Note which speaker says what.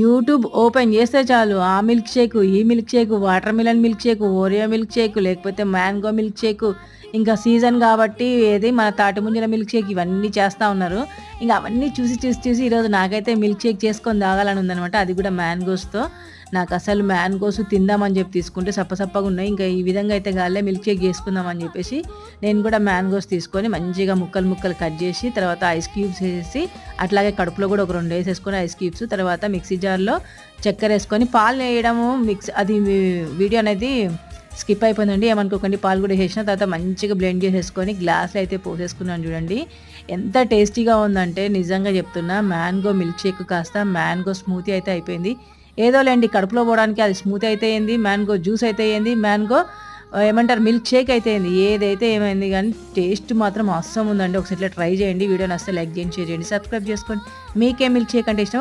Speaker 1: YouTube open చేస్తే చాలు ఆ మిల్క్ షేక్, ఈ milk shake, water melon milk shake, Oreo milk shake, లేకపోతే మ్యాంగో మిల్క్ షేక్, ఇంకా సీజన్ కాబట్టి ఏది మన తాటిముంజల మిల్క్ షేక్ ఇవన్నీ చేస్తా ఉన్నారు. ఇంక అవన్నీ చూసి ఈరోజు నాకైతే మిల్క్ షేక్ చేసుకొని తాగాలని ఉందనమాట. అది కూడా మ్యాంగోస్‌తో. నాకసలు మ్యాంగోస్ తిందామని చెప్పి తీసుకుంటే సప్పసప్పగా ఉన్నాయి. ఇంకా ఈ విధంగా అయితే గాలే మిల్క్ షేక్ చేసుకుందామని చెప్పేసి నేను కూడా మ్యాంగోస్ తీసుకొని మంచిగా ముక్కలు ముక్కలు కట్ చేసి తర్వాత ఐస్ క్యూబ్స్ వేసి అట్లాగే కడుపులో కూడా ఒక 2 వేసేసుకొని ఐస్ క్యూబ్స్ తర్వాత మిక్సీ జార్‌లో చక్కెర వేసుకొని పాలు వేయడము అది వీడియో అనేది స్కిప్ అయిపోయిందండి. ఏమనుకోకండి. పాలు కూడా వేసేసిన తర్వాత మంచిగా బ్లెండ్ చేసేసుకొని గ్లాస్‌లో అయితే పోసేసుకున్నాను చూడండి. ఎంత టేస్టీగా ఉందంటే నిజంగా చెప్తున్నా మ్యాంగో మిల్క్ షేక్ కాస్త మ్యాంగో స్మూతీ అయితే అయిపోయింది. ఏదోలేండి కడుపులో పోవడానికి అది స్మూతీ అయితే ఏంది, మ్యాంగో జ్యూస్ అయితే ఏంది, మ్యాంగో ఏమంటారు మిల్క్ షేక్ అయితే ఏంది, ఏదైతే ఏమైంది కానీ టేస్ట్ మాత్రం అస్సలు ఉందండి. ఒకసారి ఇట్లా ట్రై చేయండి. వీడియో నచ్చితే లైక్ చేయండి, షేర్ చేయండి, సబ్స్క్రైబ్ చేసుకోండి. మీకే మిల్క్ షేక్ అంటే ఇష్టం